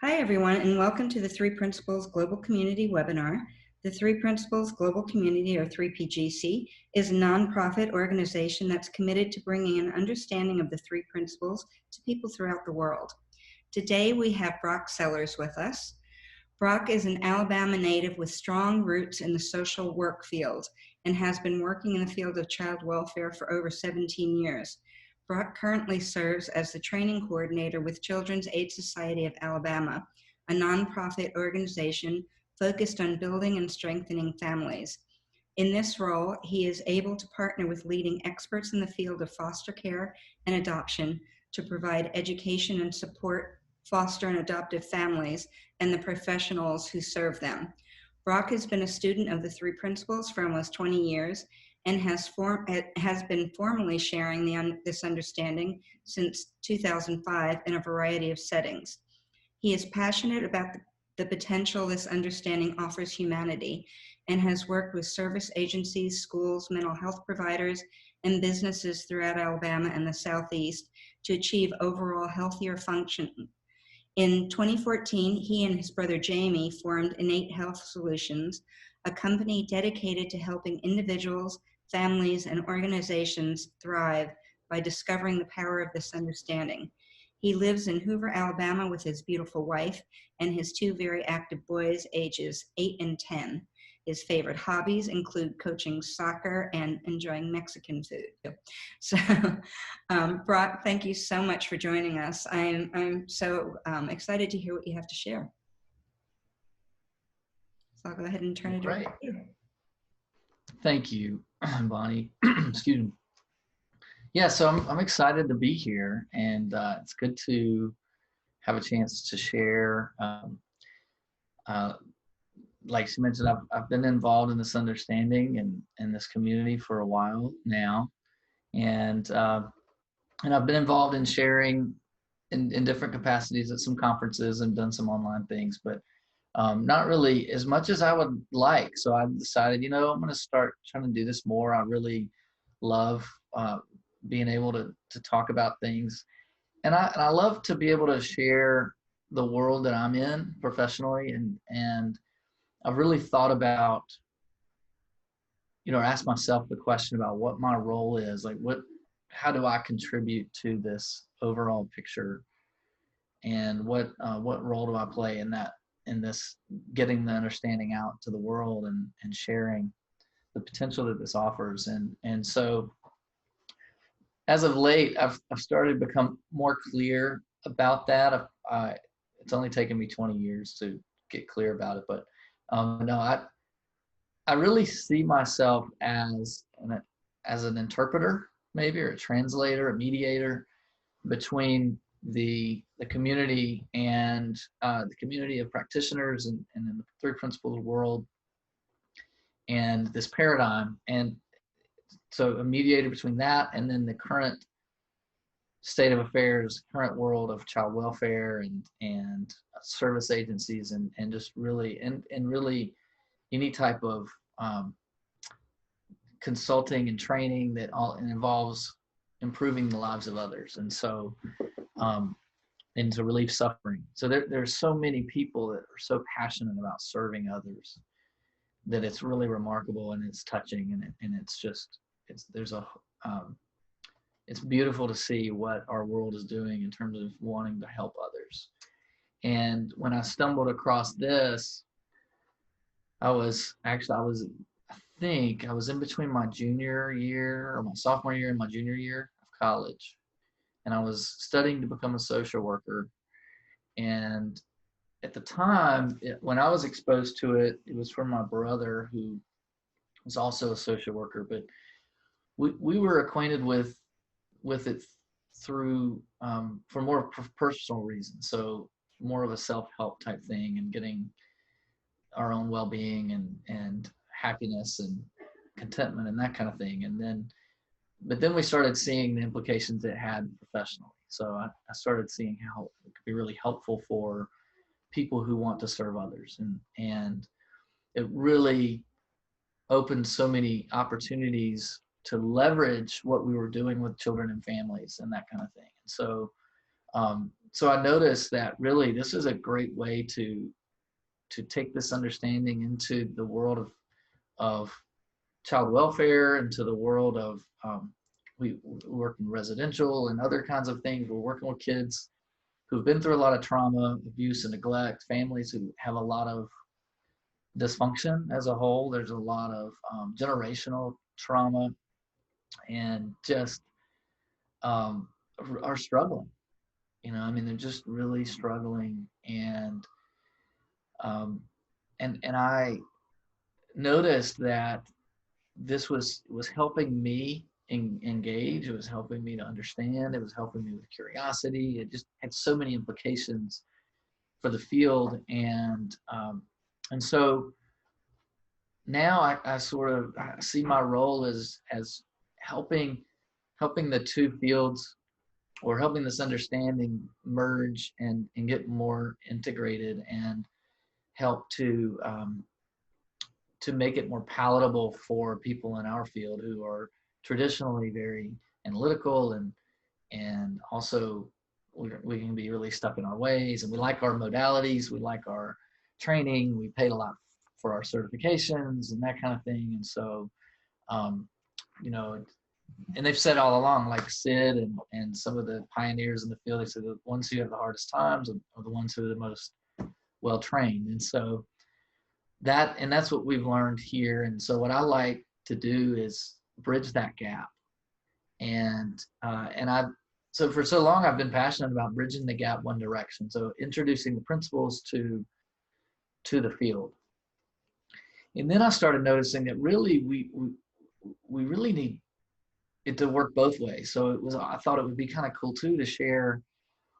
Hi, everyone, and welcome to the Three Principles Global Community webinar. The Three Principles Global Community, or 3PGC, is a nonprofit organization that's committed to bringing an understanding of the three principles to people throughout the world. Today, we have Brock Sellers with us. Brock is an Alabama native with strong roots in the social work field and has been working in the field of child welfare for over 17 years. Brock currently serves as the training coordinator with Children's Aid Society of Alabama, a nonprofit organization focused on building and strengthening families. In this role, he is able to partner with leading experts in the field of foster care and adoption to provide education and support foster and adoptive families and the professionals who serve them. Brock has been a student of the three principles for almost 20 years and has been formally sharing this understanding since 2005 in a variety of settings. He is passionate about the potential this understanding offers humanity and has worked with service agencies, schools, mental health providers, and businesses throughout Alabama and the Southeast to achieve overall healthier function. In 2014, he and his brother Jamie formed Innate Health Solutions, a company dedicated to helping individuals, families, and organizations thrive by discovering the power of this understanding. He lives in Hoover, Alabama with his beautiful wife and his two very active boys, ages 8 and 10. His favorite hobbies include coaching soccer and enjoying Mexican food. So, Brock, thank you so much for joining us. I'm so excited to hear what you have to share. So I'll go ahead and turn it over to you. Thank you, Bonnie. Excuse me. Yeah, so I'm excited to be here, and it's good to have a chance to share. Like she mentioned, I've been involved in this understanding and this community for a while now, and I've been involved in sharing in different capacities at some conferences and done some online things, but not really as much as I would like. So I decided, I'm going to start trying to do this more. I really love being able to talk about things, and I love to be able to share the world that I'm in professionally, and I've really thought about, ask myself the question about what my role is, like how do I contribute to this overall picture, and what role do I play in this getting the understanding out to the world and sharing the potential that this offers. And so as of late, I've started to become more clear about that. It's only taken me 20 years to get clear about it, but no, I really see myself as an interpreter, maybe, or a translator, a mediator between the community and the community of practitioners and in the three principles world and this paradigm. And so a mediator between that and then the current state of affairs, current world of child welfare and service agencies and just really and really any type of consulting and training that involves improving the lives of others. And so and to relieve suffering. So there's so many people that are so passionate about serving others that it's really remarkable, and it's touching, and it's beautiful to see what our world is doing in terms of wanting to help others. And when I stumbled across this, I think I was in between my junior year or my sophomore year and my junior year of college. And I was studying to become a social worker. And at the time, when I was exposed to it, it was from my brother, who was also a social worker. But we were acquainted with it through for more personal reasons. So more of a self-help type thing, and getting our own well-being and happiness and contentment and that kind of thing. But then we started seeing the implications it had professionally. So I started seeing how it could be really helpful for people who want to serve others. And it really opened so many opportunities to leverage what we were doing with children and families and that kind of thing. And so so I noticed that really this is a great way to take this understanding into the world of child welfare, into the world of we work in residential and other kinds of things. We're working with kids who've been through a lot of trauma, abuse, and neglect, families who have a lot of dysfunction as a whole. There's a lot of generational trauma, and just um, are struggling. I mean, they're just really struggling, um, and I noticed that this was helping me engage. It was helping me to understand. It was helping me with curiosity. It just had so many implications for the field, and so now I sort of I see my role as helping the two fields, or helping this understanding merge and get more integrated, and help to make it more palatable for people in our field who are traditionally very analytical, and also we can be really stuck in our ways, and we like our modalities, we like our training, we paid a lot for our certifications and that kind of thing. And so um, you know and they've said all along, like Sid and some of the pioneers in the field, they said the ones who have the hardest times are the ones who are the most well trained. And so that's what we've learned here. And so what I like to do is bridge that gap. And I so for so long I've been passionate about bridging the gap one direction. So introducing the principles to the field. And then I started noticing that really we really need it to work both ways. So I thought it would be kind of cool too to share,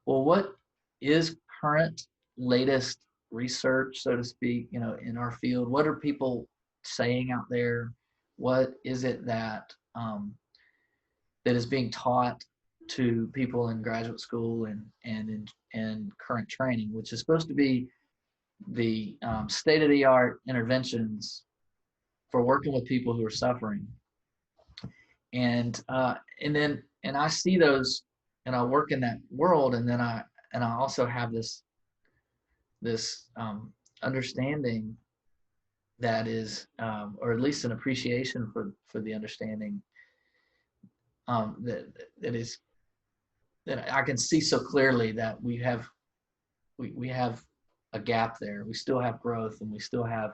well, what is current latest research, so to speak, in our field? What are people saying out there? What is it that that is being taught to people in graduate school and current training, which is supposed to be the state-of-the-art interventions for working with people who are suffering. And I see those, and I work in that world, and I also have this understanding that is, or at least an appreciation for the understanding that I can see so clearly that we have a gap there. We still have growth, and we still have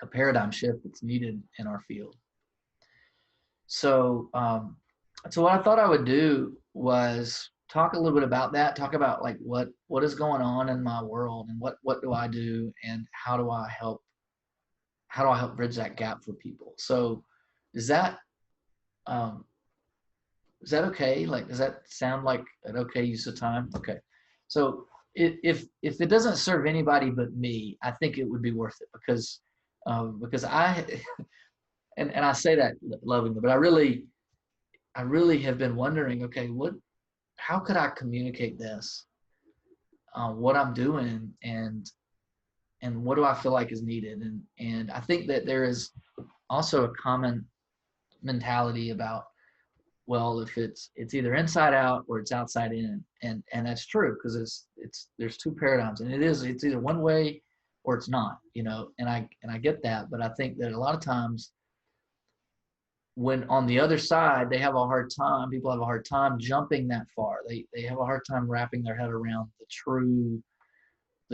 a paradigm shift that's needed in our field. So what I thought I would do was talk a little bit about that, talk about like what is going on in my world, and what do I do, and how do I help bridge that gap for people. So is that okay? Like, does that sound like an okay use of time? Okay. So if it doesn't serve anybody but me, I think it would be worth it, because I and I say that lovingly, but I really have been wondering, okay, how could I communicate this, what I'm doing, and what do I feel like is needed? And I think that there is also a common mentality about, well, if it's either inside out or it's outside in, and that's true, because there's two paradigms, and it's either one way or it's not, and I get that. But I think that a lot of times, when on the other side, people have a hard time jumping that far. They have a hard time wrapping their head around the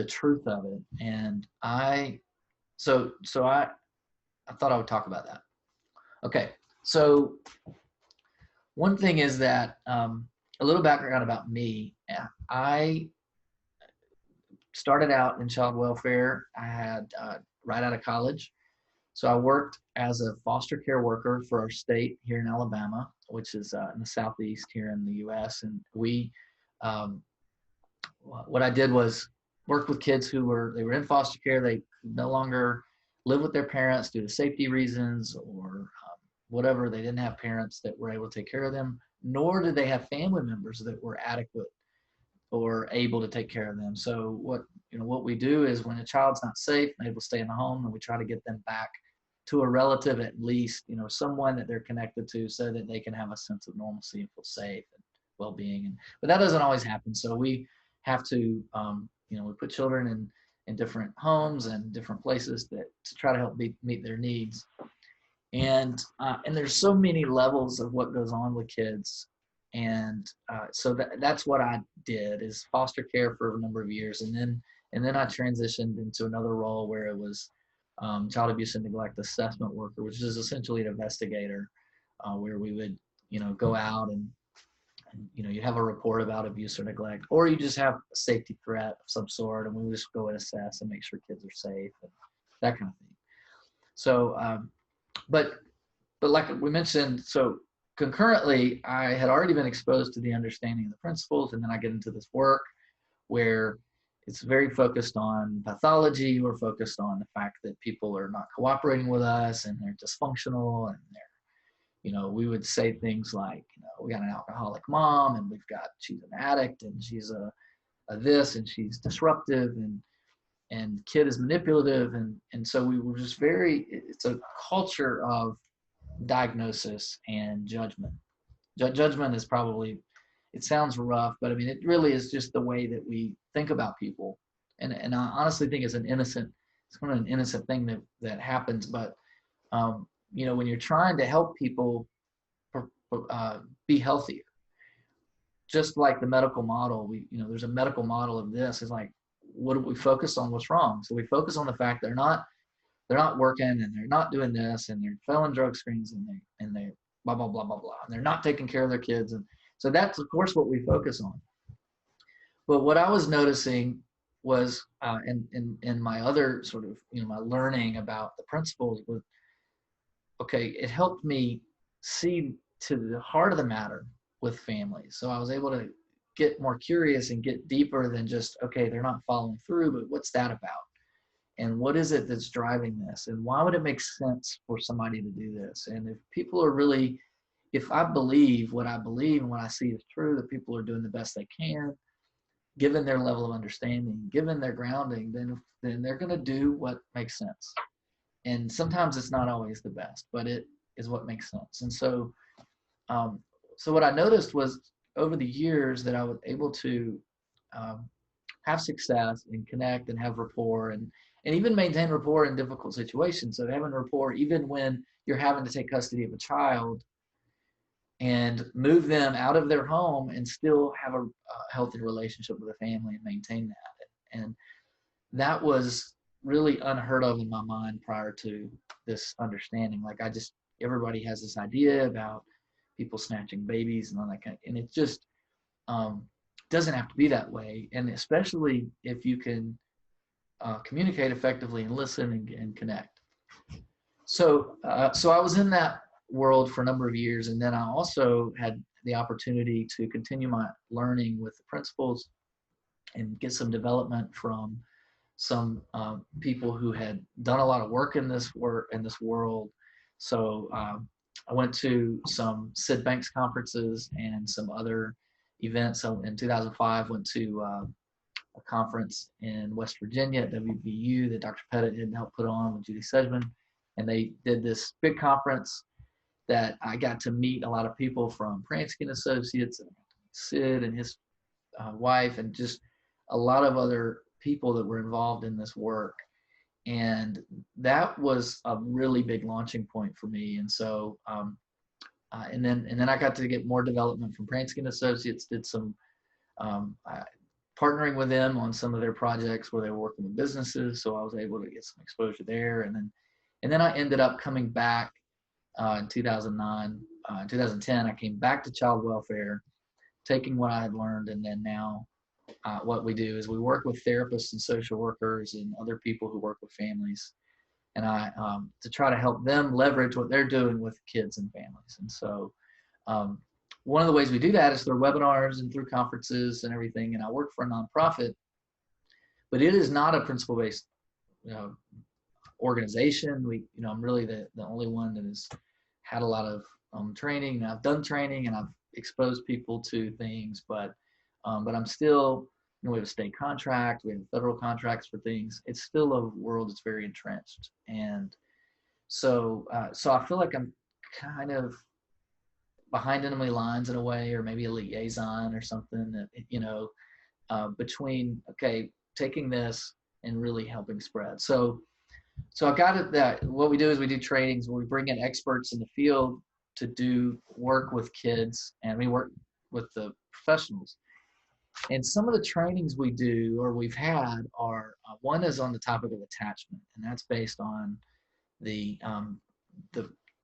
truth of it. And I thought I would talk about that. Okay, so one thing is that a little background about me. I started out in child welfare. I had right out of college. So I worked as a foster care worker for our state here in Alabama, which is in the southeast here in the U.S. And what I did was work with kids they were in foster care. They no longer live with their parents due to safety reasons or whatever. They didn't have parents that were able to take care of them, nor did they have family members that were adequate or able to take care of them. So what we do is, when a child's not safe and able to stay in the home, and we try to get them back to a relative, at least, someone that they're connected to, so that they can have a sense of normalcy and feel safe and well-being. But that doesn't always happen. So we have to, we put children in different homes and different places to try to help meet their needs. And there's so many levels of what goes on with kids. And so that's what I did, is foster care for a number of years. And then I transitioned into another role where it was child abuse and neglect assessment worker, which is essentially an investigator, where we would, go out and you have a report about abuse or neglect, or you just have a safety threat of some sort, and we just go and assess and make sure kids are safe and that kind of thing. So, but like we mentioned, so concurrently, I had already been exposed to the understanding of the principles, and then I get into this work where it's very focused on pathology. We're focused on the fact that people are not cooperating with us and they're dysfunctional, and we would say things like, we got an alcoholic mom, and she's an addict, and she's a this, and she's disruptive, and kid is manipulative. And so we were just it's a culture of diagnosis and judgment. Judgment is probably, it sounds rough, but I mean, it really is just the way that we think about people. And I honestly think it's kind of an innocent thing that happens. But, when you're trying to help people be healthier, just like the medical model, there's a medical model of this. Is like, what do we focus on? What's wrong? So we focus on the fact they're not working, and they're not doing this, and they're failing drug screens, and they blah blah blah blah blah, and they're not taking care of their kids. And so that's of course what we focus on. But what I was noticing was, in my other sort of, my learning about the principles was, okay, it helped me see to the heart of the matter with families. So I was able to get more curious and get deeper than just, okay, they're not following through, but what's that about? And what is it that's driving this? And why would it make sense for somebody to do this? And if people are really, if I believe what I believe and what I see is true, that people are doing the best they can, given their level of understanding, given their grounding, then they're going to do what makes sense. And sometimes it's not always the best, but it is what makes sense. And so, so what I noticed was over the years that I was able to have success and connect and have rapport, and even maintain rapport in difficult situations. So having rapport even when you're having to take custody of a child and move them out of their home and still have a healthy relationship with the family and maintain that. And that was really unheard of in my mind prior to this understanding. Like, everybody has this idea about people snatching babies and all that kind of, and it just doesn't have to be that way. And especially if you can communicate effectively and listen and connect. So I was in that world for a number of years, and then I also had the opportunity to continue my learning with the principles and get some development from some people who had done a lot of work in this world. So I went to some Sid Banks conferences and some other events. So in 2005, went to a conference in West Virginia at WVU that Dr. Pettit had helped put on with Judy Sedgman. And they did this big conference that I got to meet a lot of people from Pransky & Associates, and Sid and his wife, and just a lot of other people that were involved in this work. And that was a really big launching point for me. And so, and then I got to get more development from Pransky & Associates, did some partnering with them on some of their projects where they were working with businesses. So I was able to get some exposure there. And then I ended up coming back in 2009, 2010, I came back to child welfare, taking what I had learned. And then now what we do is we work with therapists and social workers and other people who work with families, and to try to help them leverage what they're doing with kids and families. And so one of the ways we do that is through webinars and through conferences and everything. And I work for a nonprofit, but it is not a principle-based organization. I'm really the only one that has had a lot of training, and I've done training, and I've exposed people to things, but I'm still, we have a state contract, we have federal contracts for things. It's still a world that's very entrenched. And so I feel like I'm kind of behind enemy lines in a way, or maybe a liaison or something that, between, okay, taking this and really helping spread. So I got it that what we do is we do trainings where we bring in experts in the field to do work with kids, and we work with the professionals. And some of the trainings we do or we've had are one is on the topic of attachment, and that's based on the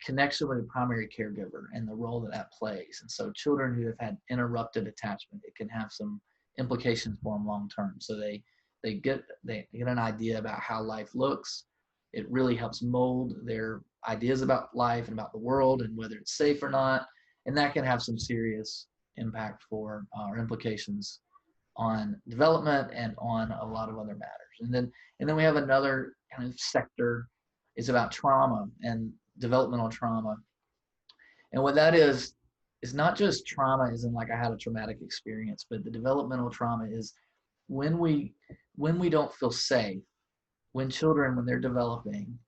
connection with the primary caregiver and the role that that plays. And so children who have had interrupted attachment, it can have some implications for them long term. So they get an idea about how life looks. It really helps mold their ideas about life and about the world and whether it's safe or not. And that can have some serious impact for or implications on development and on a lot of other matters. And then we have another kind of sector is about trauma and developmental trauma. And what that is not just trauma as in like I had a traumatic experience, but the developmental trauma is when we don't feel safe, when children, when they're developing,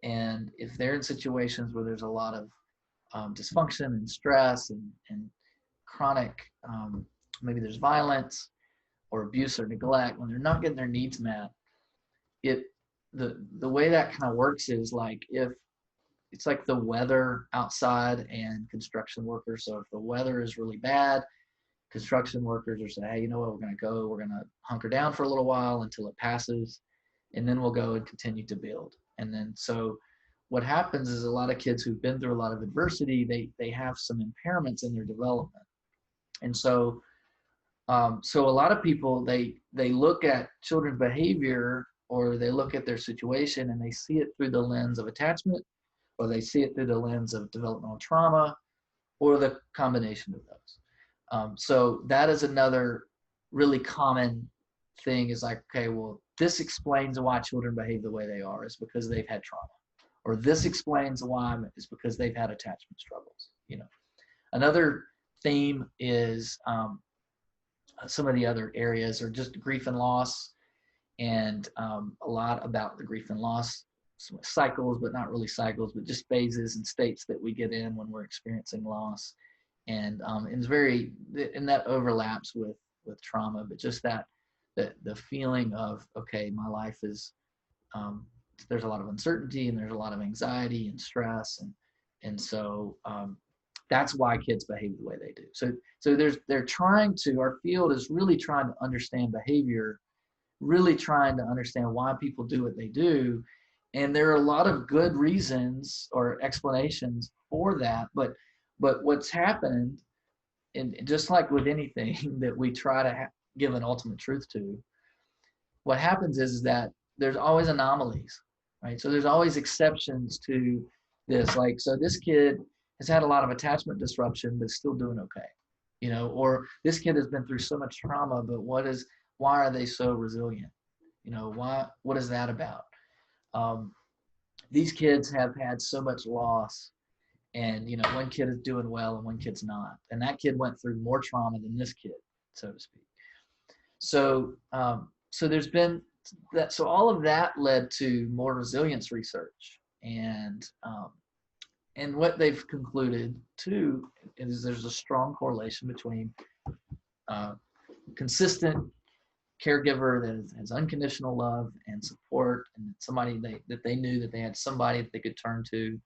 and if they're in situations where there's a lot of dysfunction and stress and chronic, maybe there's violence or abuse or neglect, when they're not getting their needs met, the way that kind of works is like if it's like the weather outside and construction workers. So if the weather is really bad, construction workers are saying, hey, you know what, we're going to hunker down for a little while until it passes, and then we'll go and continue to build. And then so what happens is a lot of kids who've been through a lot of adversity, they have some impairments in their development. And so so a lot of people, they look at children's behavior or they look at their situation and they see it through the lens of attachment, or they see it through the lens of developmental trauma, or the combination of those. So that is another really common thing is like, okay, well, this explains why children behave the way they are is because they've had trauma, or this explains why is because they've had attachment struggles. Another theme is some of the other areas are just grief and loss, and a lot about the grief and loss cycles, but not really cycles, but just phases and states that we get in when we're experiencing loss. And it's very, and that overlaps with trauma, but just that the feeling of, okay, my life is, there's a lot of uncertainty and there's a lot of anxiety and stress. And so that's why kids behave the way they do. So they're trying to, our field is really trying to understand behavior, really trying to understand why people do what they do. And there are a lot of good reasons or explanations for that. But what's happened, and just like with anything that we try to give an ultimate truth to, what happens is that there's always anomalies, right? So there's always exceptions to this. Like, so this kid has had a lot of attachment disruption, but still doing okay, or this kid has been through so much trauma, but why are they so resilient? What is that about? These kids have had so much loss, and one kid is doing well and one kid's not, and that kid went through more trauma than this kid, so to speak. So there's been that. So all of that led to more resilience research, and what they've concluded too is there's a strong correlation between consistent caregiver that has unconditional love and support, and somebody that they knew that they had somebody that they could turn to,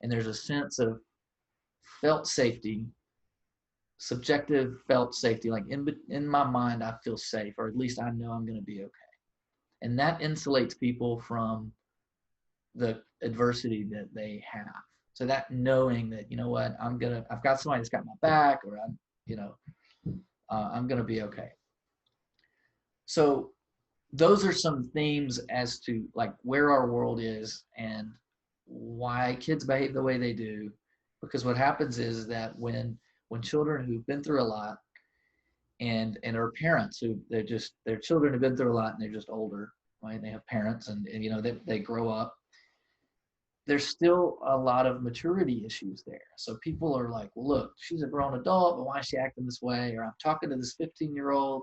and there's a sense of felt safety, subjective felt safety, like in my mind I feel safe, or at least I know I'm going to be okay, and that insulates people from the adversity that they have. So that knowing that, what, I've got somebody that's got my back, or I'm going to be okay. So those are some themes as to like where our world is and why kids behave the way they do. Because what happens is that when children who've been through a lot and are parents who their children have been through a lot and they're just older, right? They have parents and they grow up. There's still a lot of maturity issues there. So people are like, well, look, she's a grown adult, but why is she acting this way? Or I'm talking to this 15-year-old.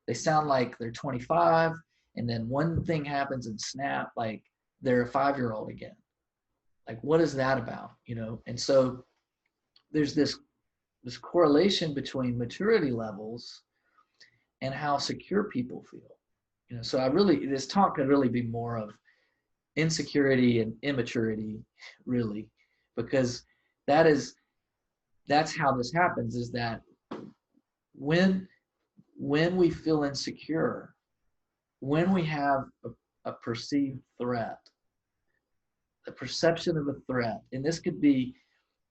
They sound like they're 25, and then one thing happens and snap, like they're a 5-year-old again. Like, what is that about? And so there's this correlation between maturity levels and how secure people feel. So this talk could really be more of insecurity and immaturity, really, because that is that's how this happens, is that when we feel insecure, when we have a perceived threat, the perception of a threat, and this could be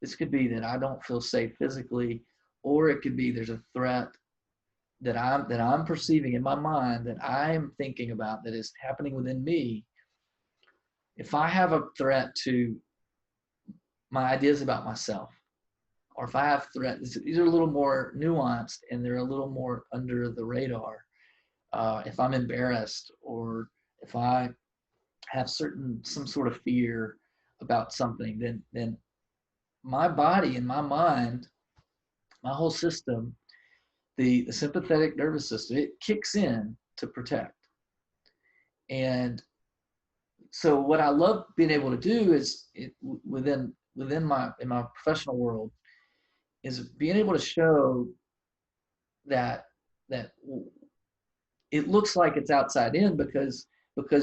that I don't feel safe physically, or it could be there's a threat that I'm perceiving in my mind, that I am thinking about, that is happening within me. If I have a threat to my ideas about myself, or if I have threats, these are a little more nuanced and they're a little more under the radar. If I'm embarrassed, or if I have some sort of fear about something, then my body and my mind, my whole system, the sympathetic nervous system, it kicks in to protect. And so what I love being able to do is within in my professional world, is being able to show that that it looks like it's outside in because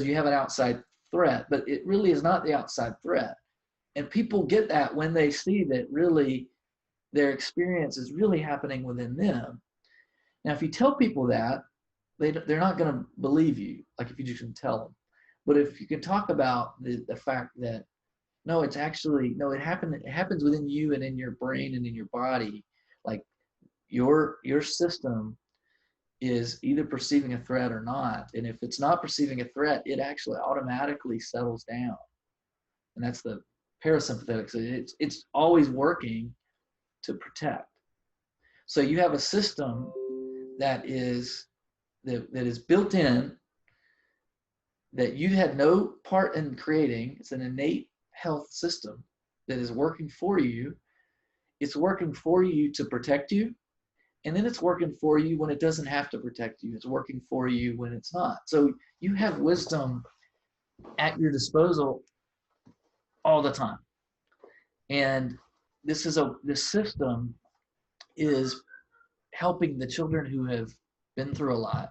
you have an outside threat, but it really is not the outside threat. And people get that when they see that really their experience is really happening within them. Now, if you tell people that, they're not going to believe you, like if you just can tell them. But if you can talk about the fact that, no, it's actually, no, it happens within you and in your brain and in your body. Like your system is either perceiving a threat or not. And if it's not perceiving a threat, it actually automatically settles down. And that's the parasympathetic. So it's always working to protect. So you have a system that is built in, that you had no part in creating. It's an innate health system that is working for you. It's working for you to protect you. And then it's working for you when it doesn't have to protect you. It's working for you when it's not. So you have wisdom at your disposal all the time. And this system is helping the children who have been through a lot.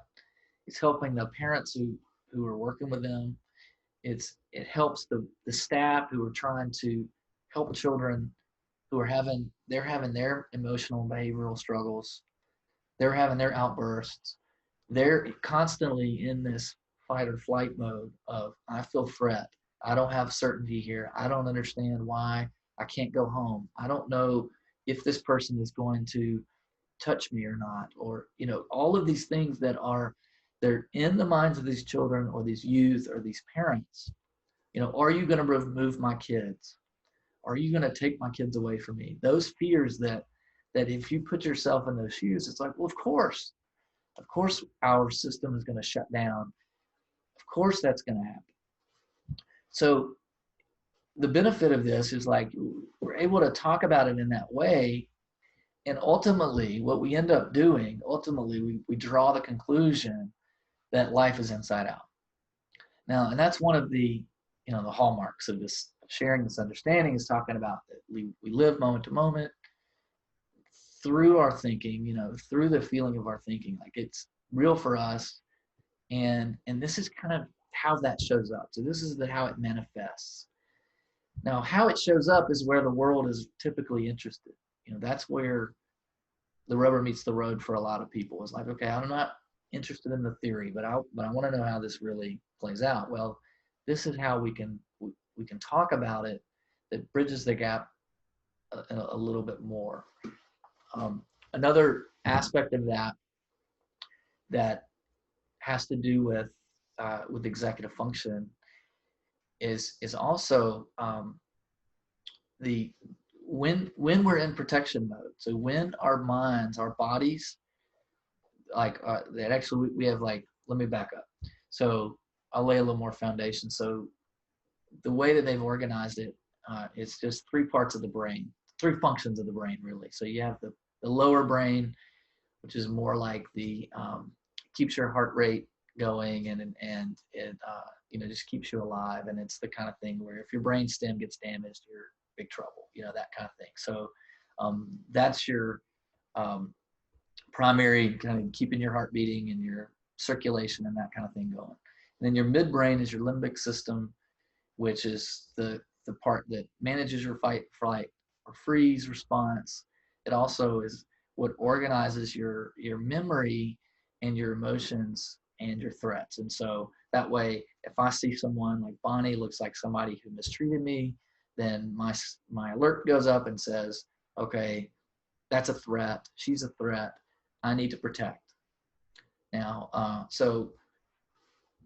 It's helping the parents who are working with them. It helps the staff who are trying to help children who are having their emotional and behavioral struggles. They're having their outbursts. They're constantly in this fight or flight mode of, I feel threat. I don't have certainty here. I don't understand why I can't go home. I don't know if this person is going to touch me or not, or all of these things they're in the minds of these children or these youth or these parents. Are you going to remove my kids? Are you going to take my kids away from me? Those fears that if you put yourself in those shoes, it's like, well, of course our system is going to shut down. Of course that's going to happen. So the benefit of this is, like, we're able to talk about it in that way. And ultimately, what we end up doing, we draw the conclusion that life is inside out. Now, and that's one of the hallmarks of this, sharing this understanding, is talking about that we live moment to moment through our thinking, through the feeling of our thinking, like it's real for us. And this is kind of how that shows up. So this is how it manifests. Now, how it shows up is where the world is typically interested. That's where the rubber meets the road for a lot of people. It's like, okay, I'm not interested in the theory, but I want to know how this really plays out. Well, this is how we can talk about it, that bridges the gap a little bit more. Another aspect of that has to do with executive function is also when we're in protection mode. So when our minds, our bodies, like that actually we have, like, let me back up. So I'll lay a little more foundation. So the way that they've organized it, it's just three parts of the brain, three functions of the brain, really. So you have the lower brain, which is more like the keeps your heart rate going, and it just keeps you alive. And it's the kind of thing where if your brain stem gets damaged, you're in big trouble, that kind of thing. So that's your primary kind of keeping your heart beating and your circulation and that kind of thing going. And then your midbrain is your limbic system, which is the part that manages your fight, flight, or freeze response. It also is what organizes your memory and your emotions and your threats. And so that way, if I see someone like Bonnie looks like somebody who mistreated me, then my alert goes up and says, okay, that's a threat. She's a threat. I need to protect. Now, so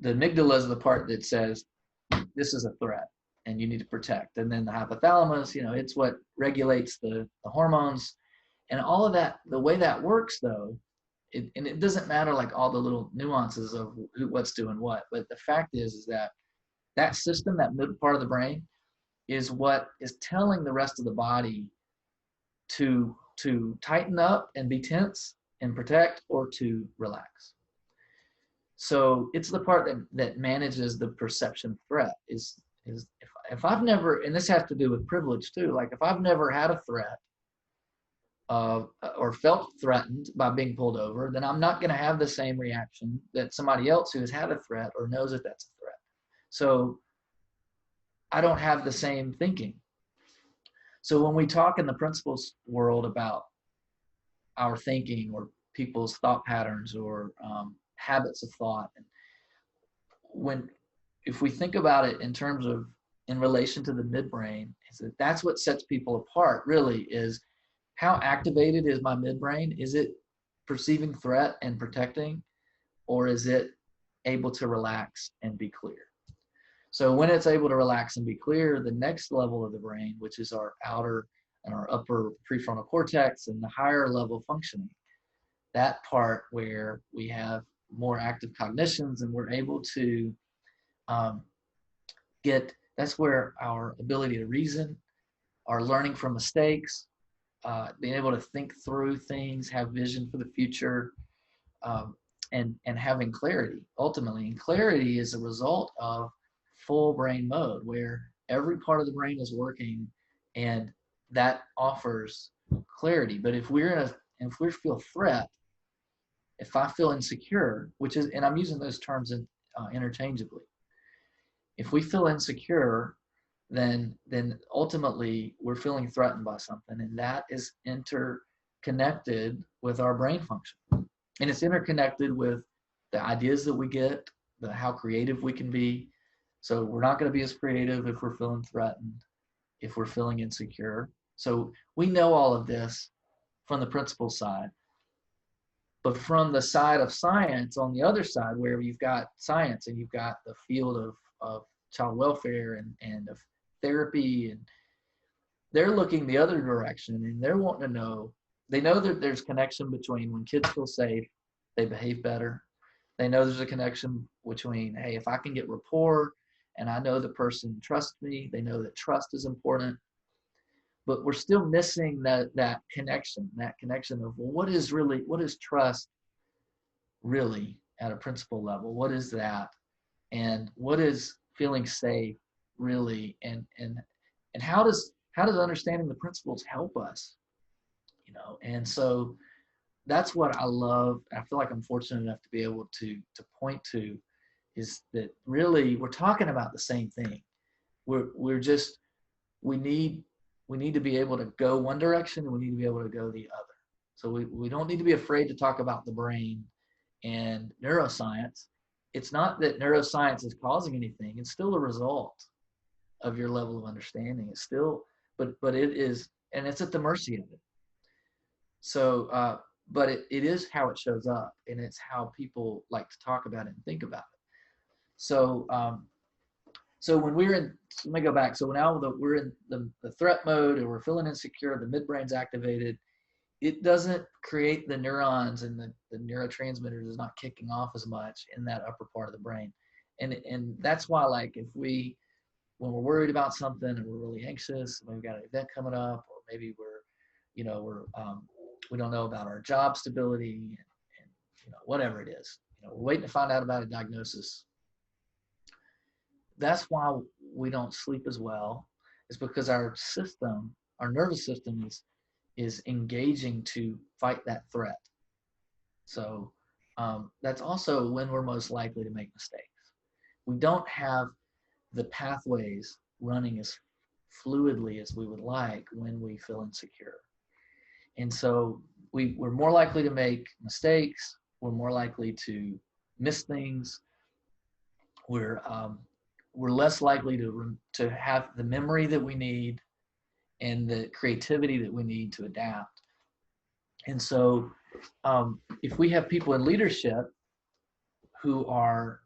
the amygdala is the part that says this is a threat and you need to protect. And then the hypothalamus, it's what regulates the hormones and all of that. The way that works, though, and it doesn't matter like all the little nuances of what's doing what, but the fact is that system, that mid part of the brain, is what is telling the rest of the body to tighten up and be tense and protect, or to relax. So it's the part that manages the perception of threat. Is if I've never, and this has to do with privilege too, like if I've never had a threat or felt threatened by being pulled over, then I'm not going to have the same reaction that somebody else who has had a threat or knows that that's a threat. So I don't have the same thinking. So when we talk in the principles world about our thinking or people's thought patterns or habits of thought, and if we think about it in terms of in relation to the midbrain, that's what sets people apart really, is how activated is my midbrain? Is it perceiving threat and protecting, or is it able to relax and be clear? So when it's able to relax and be clear, the next level of the brain, which is our outer and our upper prefrontal cortex and the higher level functioning, that part where we have more active cognitions and we're able to that's where our ability to reason, our learning from mistakes, being able to think through things, have vision for the future, and having clarity ultimately. And clarity is a result of full brain mode, where every part of the brain is working, and that offers clarity. But if we feel threat, if I feel insecure, which is, and I'm using those terms interchangeably, if we feel insecure, then ultimately we're feeling threatened by something, and that is interconnected with our brain function, and it's interconnected with the ideas that we get, how creative we can be. So we're not going to be as creative if we're feeling threatened, if we're feeling insecure. So we know all of this from the principle side. But from the side of science, on the other side, where you've got science and you've got the field of child welfare and of therapy, and they're looking the other direction, and they're wanting to know, they know that there's connection between when kids feel safe, they behave better. They know there's a connection between, hey, if I can get rapport and I know the person trusts me, they know that trust is important. But we're still missing that connection of, well, what is trust really at a principle level? What is that? And what is feeling safe really? And how does understanding the principles help us? And so that's what I love. I feel like I'm fortunate enough to be able to point to, is that really we're talking about the same thing. We need to be able to go one direction, and we need to be able to go the other. So we don't need to be afraid to talk about the brain and neuroscience. It's not that neuroscience is causing anything. It's still a result of your level of understanding. It's still, but it is, and it's at the mercy of it. So, but it is how it shows up, and it's how people like to talk about it and think about it. So, so when let me go back. So now we're in the threat mode, and we're feeling insecure, the midbrain's activated. It doesn't create the neurons, and the neurotransmitters is not kicking off as much in that upper part of the brain. And that's why, like, when we're worried about something and we're really anxious, we've got an event coming up, or maybe we don't know about our job stability, and whatever it is, we're waiting to find out about a diagnosis. That's why we don't sleep as well, is because our nervous system is engaging to fight that threat. So that's also when we're most likely to make mistakes. We don't have the pathways running as fluidly as we would like when we feel insecure. And so we're more likely to make mistakes. We're more likely to miss things. We're we're less likely to have the memory that we need and the creativity that we need to adapt. And so if we have people in leadership who are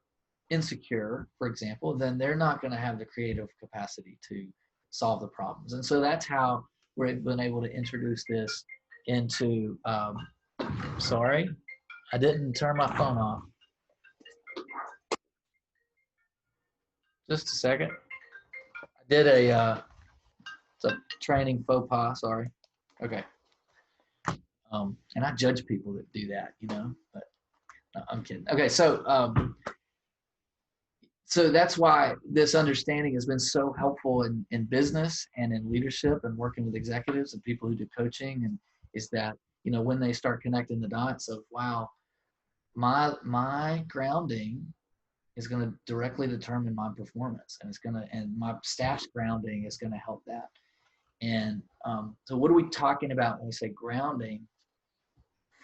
insecure, for example, then they're not going to have the creative capacity to solve the problems. And so that's how we've been able to introduce this into, sorry, I didn't turn my phone off. Just a second. I did it's a training faux pas, sorry. Okay. And I judge people that do that, but no, I'm kidding. Okay, so that's why this understanding has been so helpful in business and in leadership and working with executives and people who do coaching, and is that, when they start connecting the dots of, wow, my grounding is going to directly determine my performance, and my staff's grounding is going to help that. And so what are we talking about when we say grounding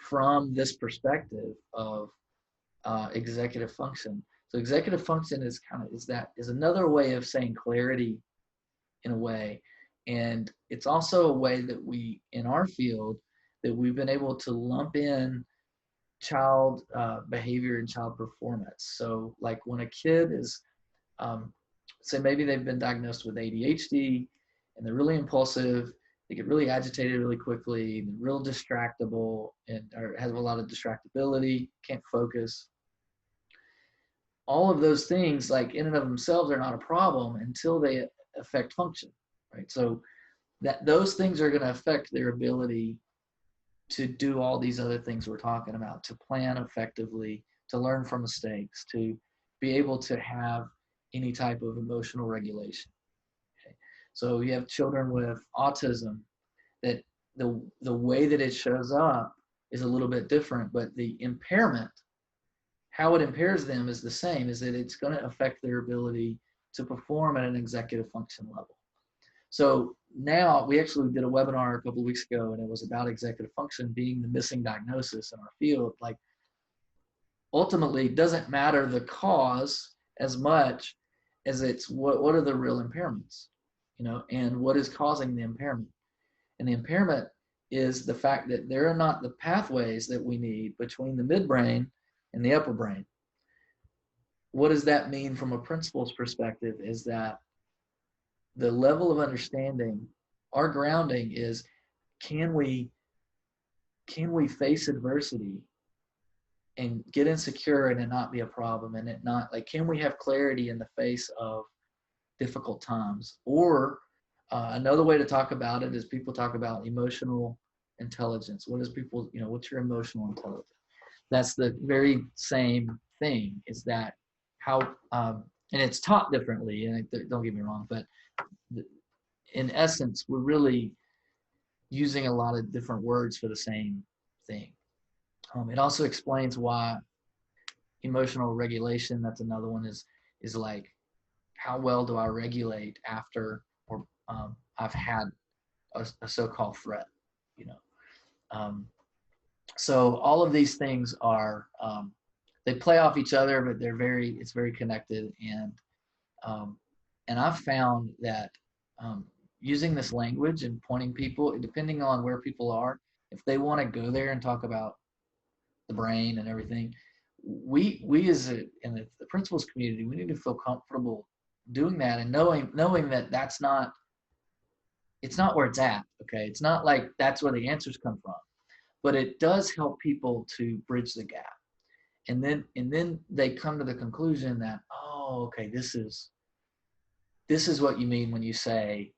from this perspective of executive function? So executive function is another way of saying clarity in a way. And it's also a way that we, in our field, that we've been able to lump in child behavior and child performance. So like when a kid is, say maybe they've been diagnosed with ADHD and they're really impulsive, they get really agitated really quickly, they're real distractible, or have a lot of distractibility, can't focus. All of those things, like in and of themselves, are not a problem until they affect function, right? So those things are going to affect their ability to do all these other things we're talking about, to plan effectively, to learn from mistakes, to be able to have any type of emotional regulation. Okay? So you have children with autism, that the way that it shows up is a little bit different, but the impairment, how it impairs them, is the same, is that it's going to affect their ability to perform at an executive function level. So now we actually did a webinar a couple of weeks ago, and it was about executive function being the missing diagnosis in our field. Like, ultimately, it doesn't matter the cause as much as it's what are the real impairments, and what is causing the impairment. And the impairment is the fact that there are not the pathways that we need between the midbrain and the upper brain. What does that mean from a principal's perspective? Is that the level of understanding, our grounding is, can we face adversity and get insecure and it not be a problem, and it not, like, can we have clarity in the face of difficult times? Or another way to talk about it is people talk about emotional intelligence. What is people, what's your emotional intelligence? That's the very same thing, is that how, and it's taught differently, and don't get me wrong, but in essence, we're really using a lot of different words for the same thing. It also explains why emotional regulation, that's another one, is like, how well do I regulate after, or I've had a so-called threat, so all of these things are, they play off each other, but it's very connected. And I've found that using this language and pointing people, depending on where people are, if they want to go there and talk about the brain and everything, we in the principals community, we need to feel comfortable doing that, and knowing that it's not where it's at. Okay, it's not like that's where the answers come from, but it does help people to bridge the gap. And then they come to the conclusion that, oh, okay, this is what you mean when you say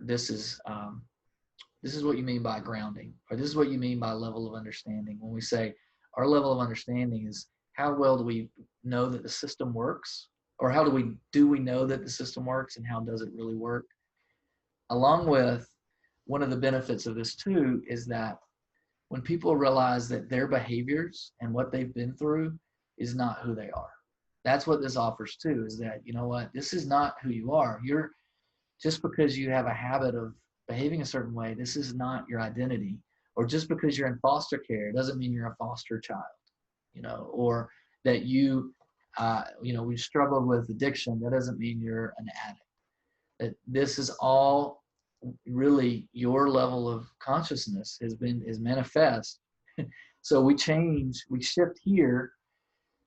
this is what you mean by grounding, or this is what you mean by level of understanding. When we say our level of understanding is, how well do we know that the system works, or how do we know that the system works, and how does it really work? Along with, one of the benefits of this too is that when people realize that their behaviors and what they've been through is not who they are. That's what this offers too, is that, you know what, this is not who you are. You're just because you have a habit of behaving a certain way, this is not your identity. Or just because you're in foster care doesn't mean you're a foster child, or that we struggled with addiction. That doesn't mean you're an addict. That this is all really your level of consciousness is manifest. So we shift here.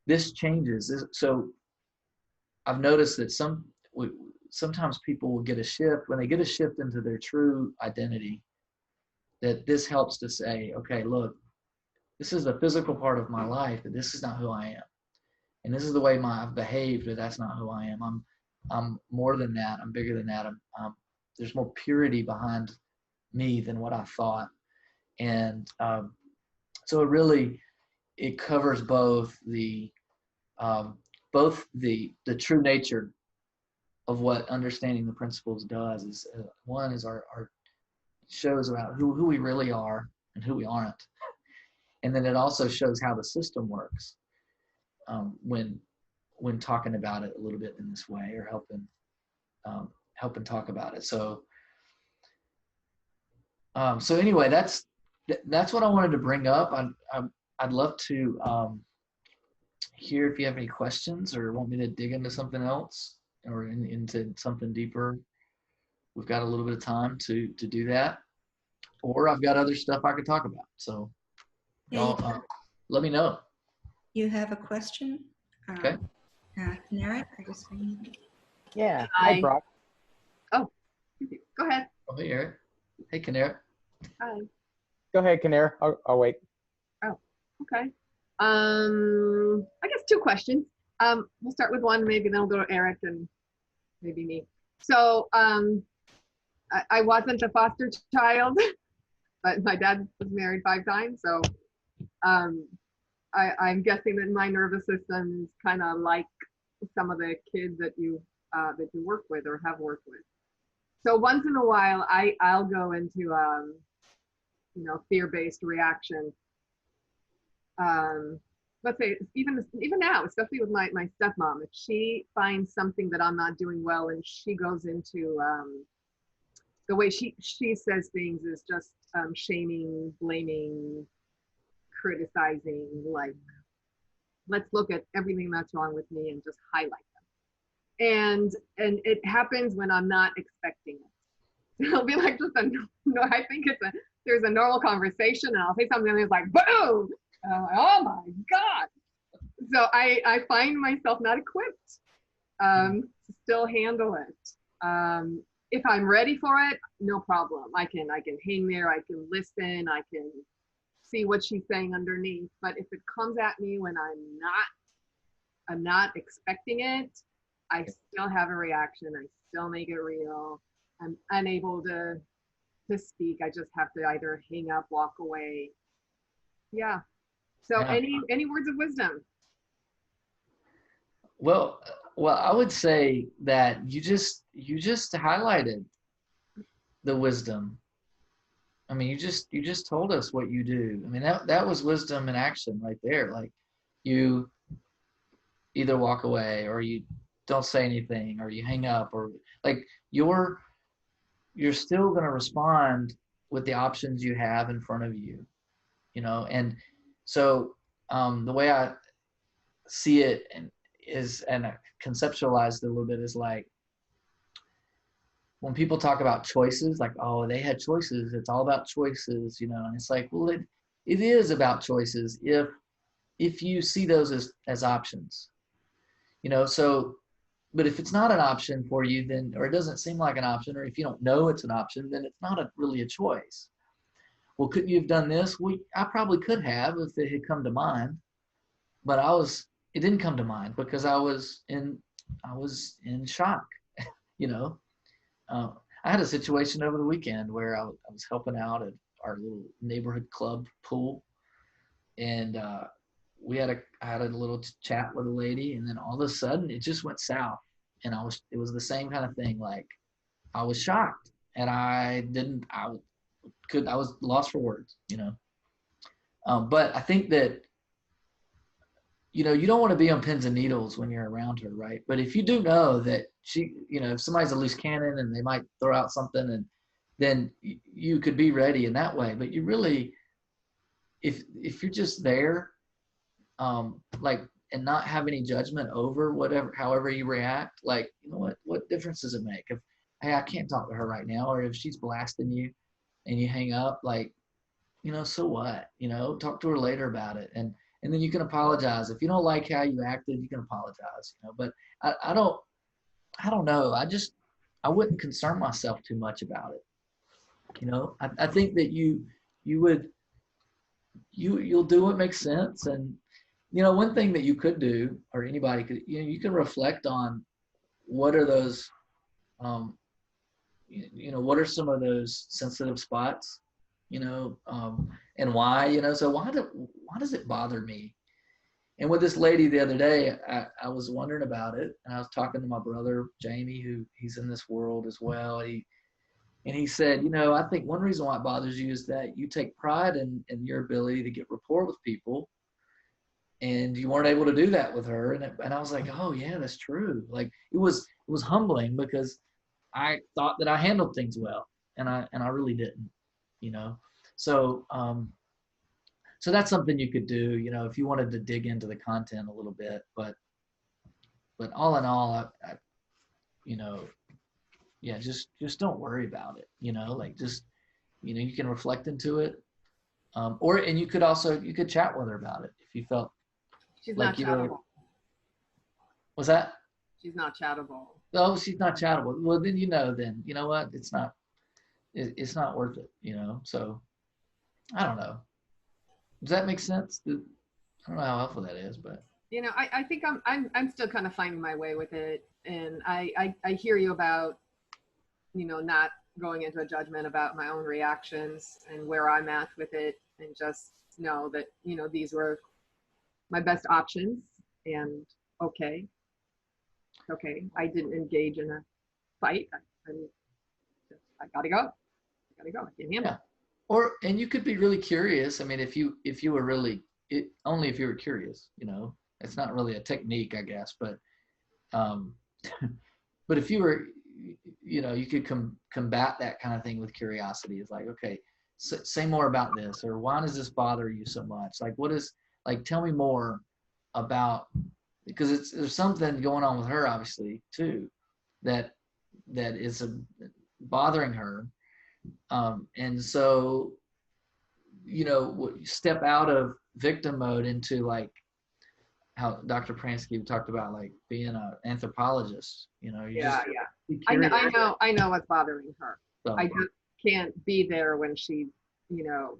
This changes. So I've noticed that sometimes people will get a shift when they get a shift into their true identity, that this helps to say, okay, look, this is the physical part of my life, but this is not who I am. And this is the way I've behaved, but that's not who I am. I'm more than that. I'm bigger than that. There's more purity behind me than what I thought. And so it covers both the true nature of what understanding the principles does. Is one is our shows about who we really are and who we aren't, and then it also shows how the system works when talking about it a little bit in this way, or helping talk about it. So anyway, that's what I wanted to bring up. I'd love to hear if you have any questions or want me to dig into something else or into something deeper. We've got a little bit of time to do that, or I've got other stuff I could talk about. So y'all, let me know. You have a question? Okay. Kanara, I just saying. Yeah. Hi, Brock. Oh, go ahead. Oh, hey, Eric. Hey, Kanara. Hi. Go ahead, Kanara. I'll wait. Oh, okay. I guess two questions. We'll start with one, maybe then we'll go to Eric and maybe me. So I wasn't a foster child, but my dad was married 5 times. So I'm guessing that my nervous system is kind of like some of the kids that you work with or have worked with. So once in a while, I'll go into fear-based reaction. Let's say even now, especially with my stepmom, if she finds something that I'm not doing well and she goes into the way she says things is just shaming, blaming, criticizing, like, let's look at everything that's wrong with me and just highlight them. And it happens when I'm not expecting it. It'll be like just I think there's a normal conversation and I'll say something and it's like, boom! Oh my God. So I find myself not equipped to still handle it. If I'm ready for it, no problem. I can hang there, I can listen, I can see what she's saying underneath. But if it comes at me when I'm not expecting it, I still have a reaction. I still make it real. I'm unable to speak. I just have to either hang up, walk away. Yeah. So Yeah. any words of wisdom? Well, I would say that you just highlighted the wisdom. I mean, you just told us what you do. I mean, that was wisdom in action right there. Like, you either walk away or you don't say anything or you hang up, or like you're still going to respond with the options you have in front of you, and so the way I see it and I conceptualized it a little bit is like, when people talk about choices, like, oh, they had choices, it's all about choices, and it's like, well, it is about choices if you see those as options, so, but if it's not an option for you, then, or it doesn't seem like an option, or if you don't know it's an option, then it's not really a choice. Well, couldn't you have done this? I probably could have if it had come to mind, but it didn't come to mind because I was in shock, I had a situation over the weekend where I was helping out at our little neighborhood club pool, and I had a little chat with a lady, and then all of a sudden it just went south, and it was the same kind of thing. Like, I was shocked, and I was lost for words, But I think that, you know, you don't want to be on pins and needles when you're around her, right? But if you do know that she, you know, if somebody's a loose cannon and they might throw out something, and then you could be ready in that way. But you really, if you're just there, like, and not have any judgment over whatever, however you react, like, you know what difference does it make if, hey, I can't talk to her right now, or if she's blasting you and you hang up, like, you know, so what? You know, talk to her later about it, and then you can apologize if you don't like how you acted. You can apologize, you know. But I don't know. I wouldn't concern myself too much about it. You know, I think that you'll do what makes sense. And, you know, one thing that you could do, or anybody could, you know, you can reflect on what are those, you know, what are some of those sensitive spots, you know, and why, you know. So why does it bother me? And with this lady the other day, I was wondering about it, and I was talking to my brother Jamie, who he's in this world as well. And he said, you know, I think one reason why it bothers you is that you take pride in your ability to get rapport with people, and you weren't able to do that with her. And I was like, oh yeah, that's true. Like, it was humbling, because I thought that I handled things well, and I really didn't, you know. So so that's something you could do, you know, if you wanted to dig into the content a little bit. But all in all, I you know, yeah, just don't worry about it, you know. Like, just, you know, you can reflect into it, and you could chat with her about it if you felt She's like not you were. chattable. Was that? She's not chattable. Oh, she's not chattable. Well, then, you know what? It's not worth it, you know. So I don't know. Does that make sense? I don't know how helpful that is, but You know, I think I'm still kind of finding my way with it. And I hear you about, you know, not going into a judgment about my own reactions and where I'm at with it, and just know that, you know, these were my best options. And okay, I didn't engage in a fight. I gotta go. I can't handle yeah. And you could be really curious. I mean, if you were really, only if you were curious, you know. It's not really a technique, I guess, but but if you were, you know, you could combat that kind of thing with curiosity. It's like, okay, say more about this, or why does this bother you so much? Like, like, tell me more about, because there's something going on with her, obviously, too, that is bothering her. And so, you know, step out of victim mode into, like, how Dr. Pransky talked about, like, being an anthropologist. You know, yeah. I know what's bothering her. So, I just can't be there when she's, you know,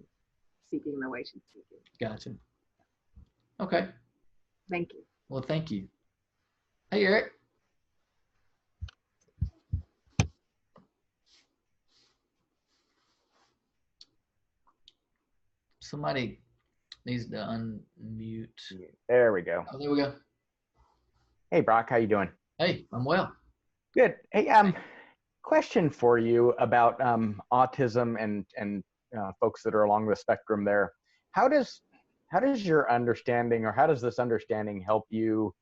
seeking the way she's seeking. gotcha. Okay. Thank you. Well, thank you. Hey, Eric. Somebody needs to unmute. There we go. Oh, there we go. Hey, Brock, how you doing? Hey, I'm well. Good. Hey, question for you about autism and folks that are along the spectrum there. How does your understanding, or how does this understanding help you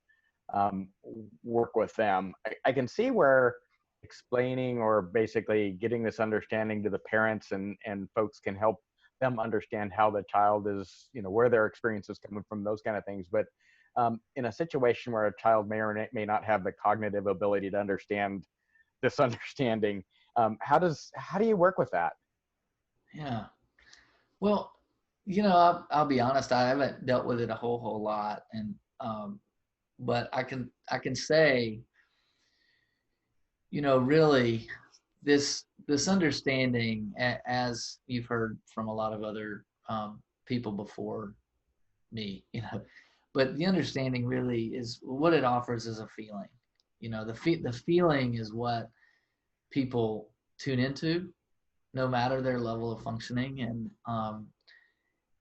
work with them? I can see where explaining, or basically getting this understanding to the parents and folks, can help them understand how the child is, you know, where their experience is coming from, those kind of things. But in a situation where a child may or may not have the cognitive ability to understand this understanding, how do you work with that? Yeah. Well, you know, I'll be honest, I haven't dealt with it a whole lot, and but I can say, you know, really, this understanding, as you've heard from a lot of other people before me, you know, but the understanding really is what it offers is a feeling. You know, the feeling is what people tune into, no matter their level of functioning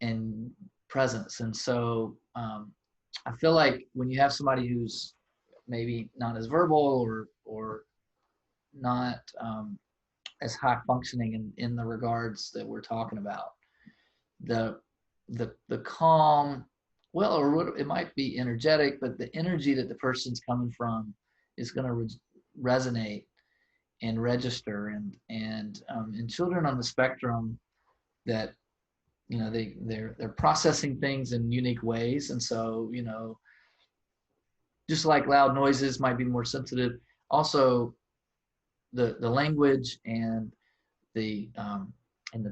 and presence. And so I feel like when you have somebody who's maybe not as verbal, or not as high functioning in the regards that we're talking about, the calm, well, or it might be energetic, but the energy that the person's coming from is going to resonate and register. And in children on the spectrum, that they're processing things in unique ways, and so just like loud noises might be more sensitive, also the language and the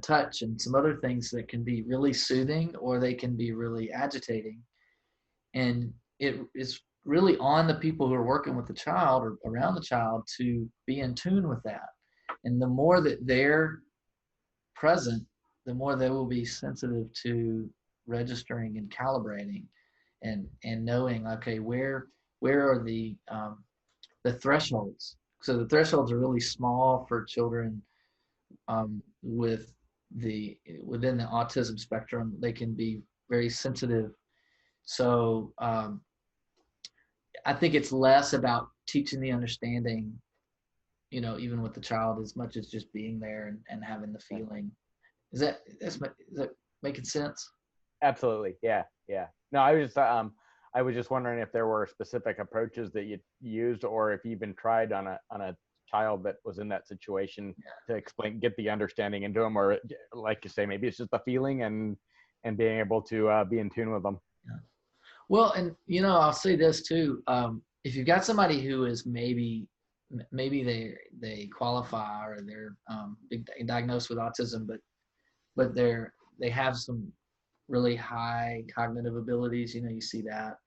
touch and some other things that can be really soothing, or they can be really agitating. And it is really on the people who are working with the child or around the child to be in tune with that. And the more that they're present, the more they will be sensitive to registering and calibrating and knowing, okay, where are the thresholds. So the thresholds are really small for children within the autism spectrum. They can be very sensitive. So I think it's less about teaching the understanding, even with the child, as much as just being there and having the feeling. Is that making sense? Absolutely. Yeah. Yeah. No, I was just wondering if there were specific approaches that you used, or if you even tried on a child that was in that situation to get the understanding into them, or like you say, maybe it's just the feeling and being able to be in tune with them. Yeah. Well, and I'll say this too. If you've got somebody who is maybe they qualify, or they're diagnosed with autism, but they have some really high cognitive abilities, you see that,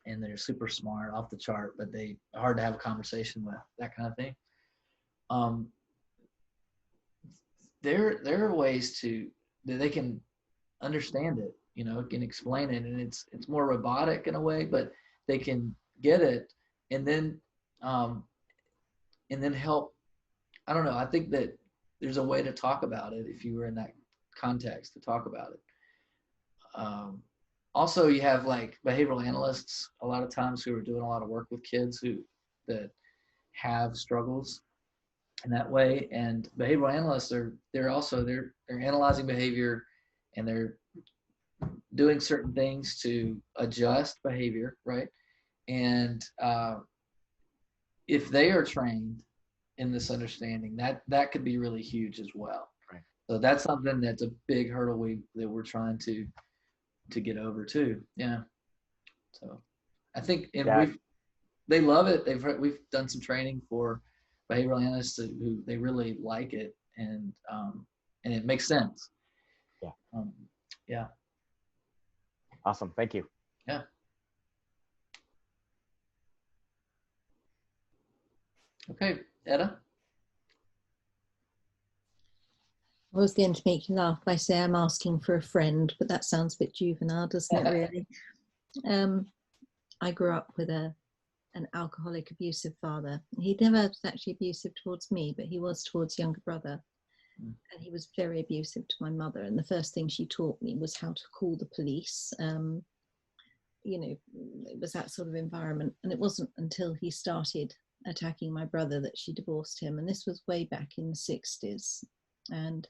and they're super smart, off the chart, but they are hard to have a conversation with, that kind of thing. There are ways that they can understand it, can explain it, and it's more robotic in a way, but they can get it, and then help. I don't know. I think that there's a way to talk about it if you were in that context, to talk about it. Also, you have like behavioral analysts a lot of times who are doing a lot of work with kids that have struggles in that way. And behavioral analysts they're analyzing behavior, and they're doing certain things to adjust behavior, right? And if they are trained in this understanding, that could be really huge as well. Right. So that's something that's a big hurdle that we're trying to get over too. Yeah. So I think they love it. We've done some training for behavioral analysts who they really like it, and it makes sense. Yeah. Yeah. Awesome. Thank you. Yeah. Okay, Etta. I was going to make you laugh by saying I'm asking for a friend, but that sounds a bit juvenile, doesn't it, really? I grew up with an alcoholic, abusive father. He never was actually abusive towards me, but he was towards younger brother. And he was very abusive to my mother. And the first thing she taught me was how to call the police. It was that sort of environment. And it wasn't until he started attacking my brother that she divorced him. And this was way back in the 60s. And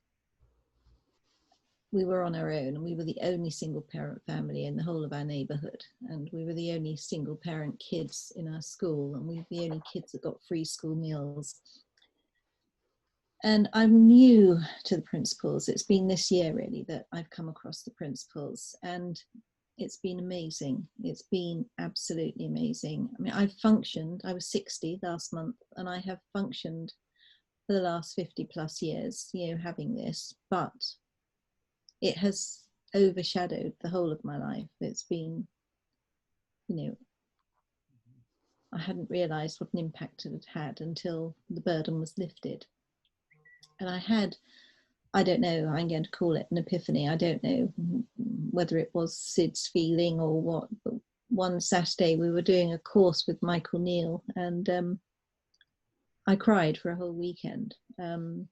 we were on our own, and we were the only single parent family in the whole of our neighborhood. And we were the only single parent kids in our school, and we were the only kids that got free school meals. And I'm new to the principles. It's been this year really that I've come across the principles, and it's been amazing. It's been absolutely amazing. I mean, I was 60 last month, and I have functioned for the last 50 plus years, having this, but it has overshadowed the whole of my life. It's been, I hadn't realized what an impact it had until the burden was lifted. And I don't know, I'm going to call it an epiphany. I don't know whether it was Sid's feeling or what, but one Saturday we were doing a course with Michael Neal, and I cried for a whole weekend. And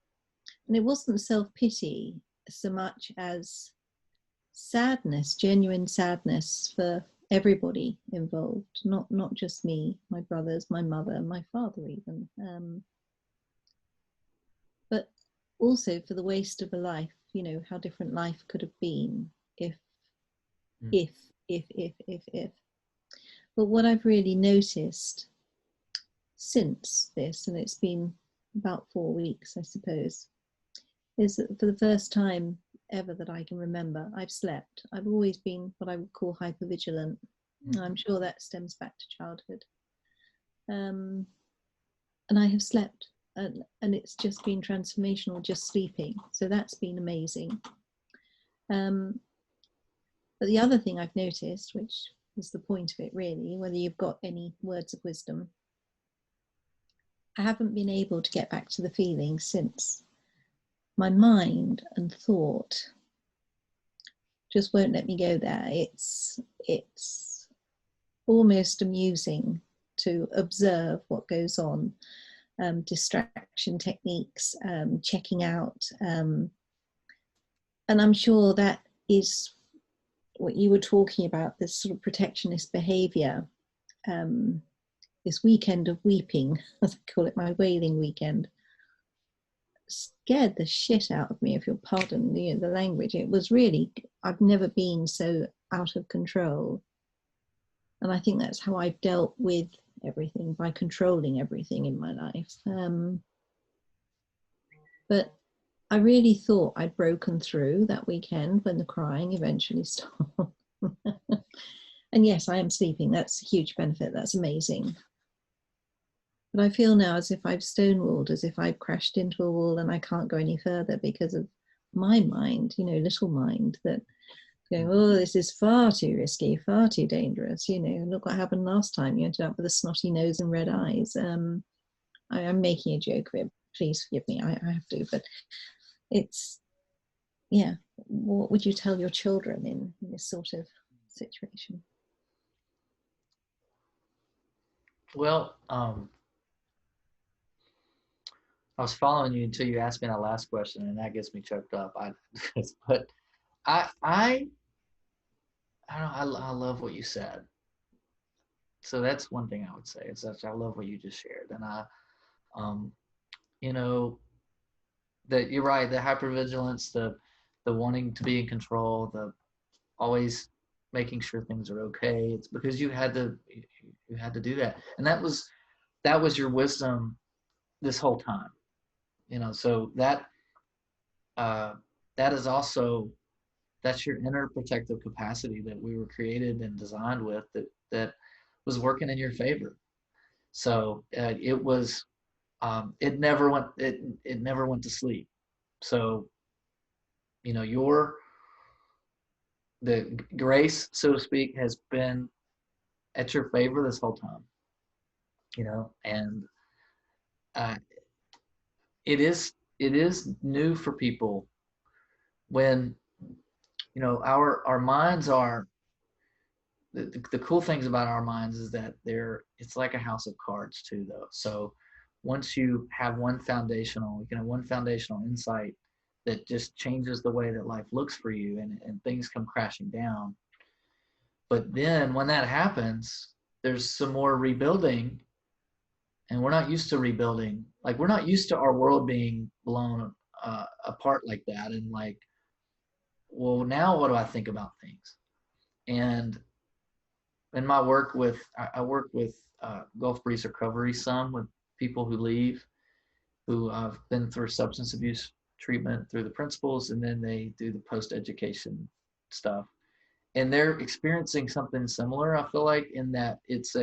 it wasn't self-pity so much as sadness, genuine sadness for everybody involved, not just me, my brothers, my mother, my father even, but also for the waste of a life, how different life could have been. if, Mm. if. But what I've really noticed since this, and it's been about 4 weeks, I suppose, is that for the first time ever that I can remember, I've slept. I've always been what I would call hypervigilant. I'm sure that stems back to childhood. And I have slept, and it's just been transformational, just sleeping. So that's been amazing. But the other thing I've noticed, which was the point of it really, whether you've got any words of wisdom, I haven't been able to get back to the feeling since. My mind and thought just won't let me go there. It's almost amusing to observe what goes on, distraction techniques, checking out, and I'm sure that is what you were talking about, this sort of protectionist behavior. This weekend of weeping, as I call it, my wailing weekend, scared the shit out of me, if you'll pardon the language. It was really, I've never been so out of control. And I think that's how I've dealt with everything, by controlling everything in my life. But I really thought I'd broken through that weekend when the crying eventually stopped. And yes, I am sleeping. That's a huge benefit. That's amazing. But I feel now as if I've stonewalled, as if I've crashed into a wall and I can't go any further because of my mind, little mind, that going, oh, this is far too risky, far too dangerous. Look what happened last time. You ended up with a snotty nose and red eyes. I'm making a joke of it. Please forgive me. I have to. But it's, yeah. What would you tell your children in this sort of situation? Well, I was following you until you asked me that last question, and that gets me choked up. But I don't know. I love what you said. So that's one thing I would say. Is that I love what you just shared, and you know, that you're right. The hypervigilance, the wanting to be in control, the always making sure things are okay. It's because you had to do that, and that was your wisdom this whole time. So that that is also, that's your inner protective capacity that we were created and designed with, that was working in your favor. So it was it never went to sleep. So the grace, so to speak, has been at your favor this whole time. And uh, it is new for people when our minds are, the cool things about our minds is that it's like a house of cards too, though. So once you have one foundational insight that just changes the way that life looks for you, and things come crashing down. But then when that happens, there's some more rebuilding, and we're not used to rebuilding. Like, we're not used to our world being blown apart like that. And like, well, now what do I think about things? And in my work I work with Gulf Breeze recovery, some with people who leave, who have been through substance abuse treatment through the principles, and then they do the post-education stuff. And they're experiencing something similar, I feel like, in that it's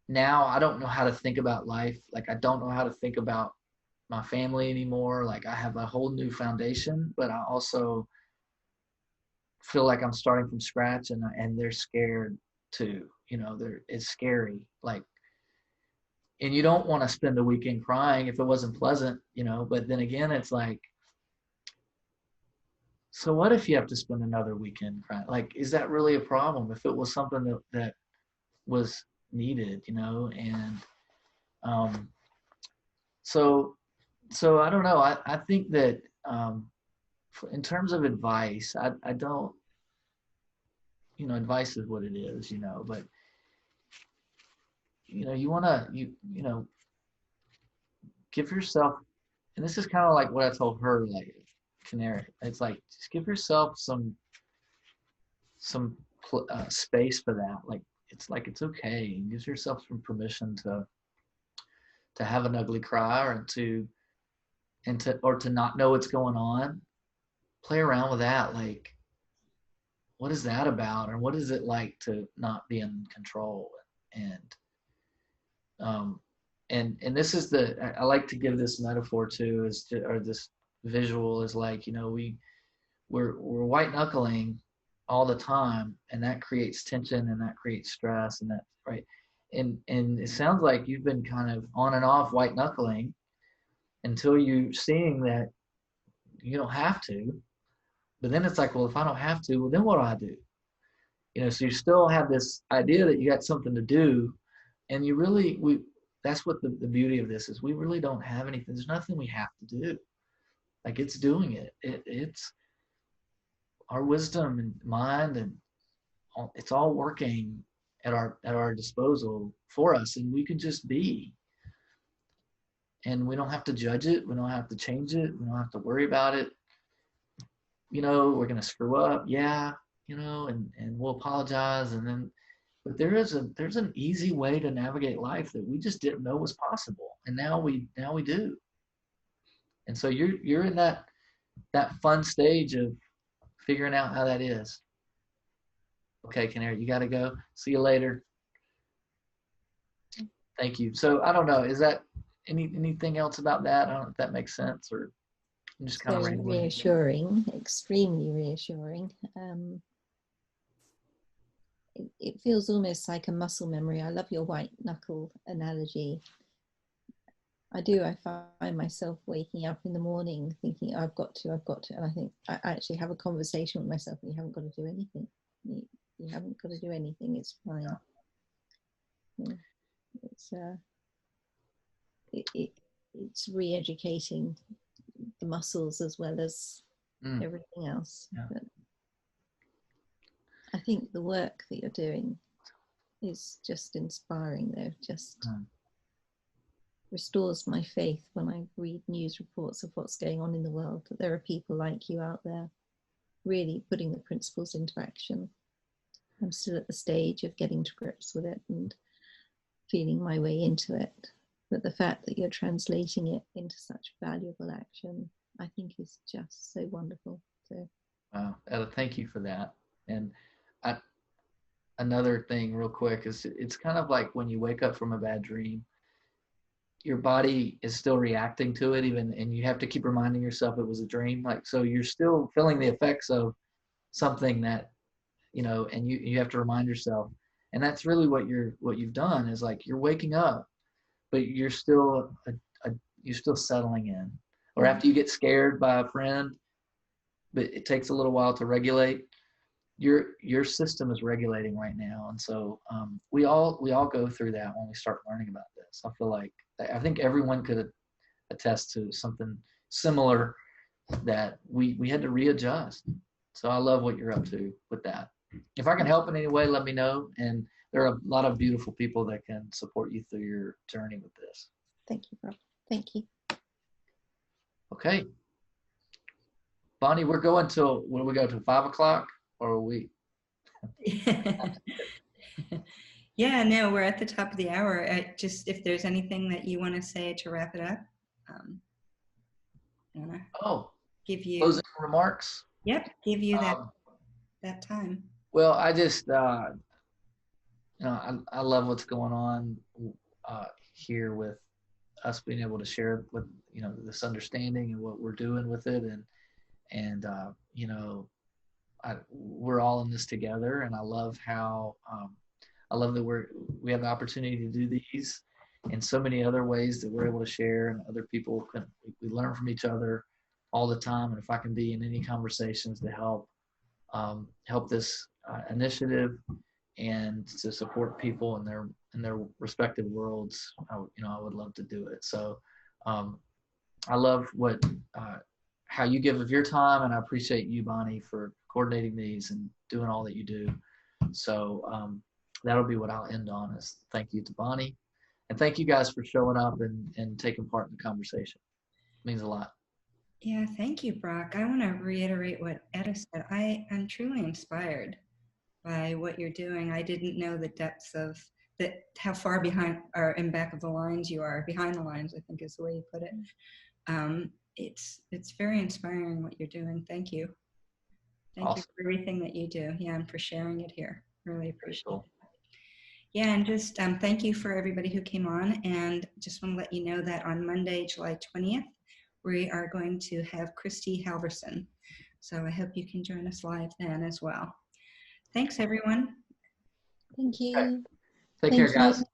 now I don't know how to think about life. Like, I don't know how to think about my family anymore. Like, I have a whole new foundation, but I also feel like I'm starting from scratch, and they're scared too. It's scary. Like, and you don't want to spend a weekend crying if it wasn't pleasant, but then again, it's like, so what if you have to spend another weekend crying? Like, is that really a problem if it was something that was needed, and so I don't know. I think that in terms of advice, I don't, advice is what it is, but you want to give yourself, and this is kind of like what I told her, like, Canary. It's like, just give yourself some space for that. Like, it's okay. Give yourself some permission to have an ugly cry, or to not know what's going on. Play around with that. Like, what is that about? Or what is it like to not be in control? And this is I like to give this metaphor too, or this visual is like, we're white knuckling all the time, and that creates tension, and that creates stress, and that, right. And it sounds like you've been kind of on and off white knuckling until you seeing that you don't have to. But then it's like, well, if I don't have to, well, then what do I do? So you still have this idea that you got something to do, and that's what the beauty of this is. We really don't have anything. There's nothing we have to do. Like, it's doing it. It's our wisdom and mind, and it's all working at our disposal for us, and we can just be. And we don't have to judge it. We don't have to change it. We don't have to worry about it. We're going to screw up. Yeah. And we'll apologize. But there's an easy way to navigate life that we just didn't know was possible. And now we do. And so you're in that fun stage of figuring out how that is. Okay, Canary, you got to go. See you later. Thank you. So I don't know, is that anything else about that? I don't know if that makes sense, or I'm just kind of very reassuring, extremely reassuring. It feels almost like a muscle memory. I love your white knuckle analogy. I do. I find myself waking up in the morning thinking, I've got to. And I think I actually have a conversation with myself, and you haven't got to do anything. You haven't got to do anything. It's fine. Yeah. It's re-educating the muscles as well as everything else. Yeah. But I think the work that you're doing is just inspiring, though. Just restores my faith when I read news reports of what's going on in the world, that there are people like you out there really putting the principles into action. I'm still at the stage of getting to grips with it and feeling my way into it. But the fact that you're translating it into such valuable action, I think, is just so wonderful. So, wow, Ella, thank you for that. And another thing real quick is, it's kind of like when you wake up from a bad dream, your body is still reacting to it, and you have to keep reminding yourself it was a dream. Like, so you're still feeling the effects of something that, and you have to remind yourself. And that's really what you've done, is like, you're waking up, but you're still settling in. Or after you get scared by a friend, but it takes a little while to regulate, your system is regulating right now. And so we all go through that when we start learning about this. I think everyone could attest to something similar, that we had to readjust. So I love what you're up to with that. If I can help in any way, let me know. And there are a lot of beautiful people that can support you through your journey with this. thank you, Rob. Thank you. Okay. Bonnie, we're going till, when we go to 5 o'clock, or are we? Yeah, no, we're at the top of the hour. Just, if there's anything that you want to say to wrap it up, I want to give you Closing remarks. Yep, give you that time. Well, I just, I love what's going on here with us being able to share with, this understanding and what we're doing with it. And we're all in this together. And I love how, I love that we have the opportunity to do these in so many other ways that we're able to share, and other people we learn from each other all the time. And if I can be in any conversations to help this initiative and to support people in their respective worlds, I would love to do it. So I love how you give of your time, and I appreciate you, Bonnie, for coordinating these and doing all that you do. So that'll be what I'll end on, is thank you to Bonnie, and thank you guys for showing up and taking part in the conversation. It means a lot. Yeah, thank you, Brock. I want to reiterate what Etta said. I am truly inspired by what you're doing. I didn't know the depths of that, how far behind or in back of the lines you are. Behind the lines, I think is the way you put it. It's very inspiring what you're doing. Thank you. Thank you Awesome. for everything that you do. Yeah, and for sharing it here. Really Very appreciate cool. it. Yeah, and just thank you for everybody who came on. And just want to let you know that on Monday, July 20th, we are going to have Christy Halverson. So I hope you can join us live then as well. Thanks, everyone. Thank you. Take Thank care, guys. you.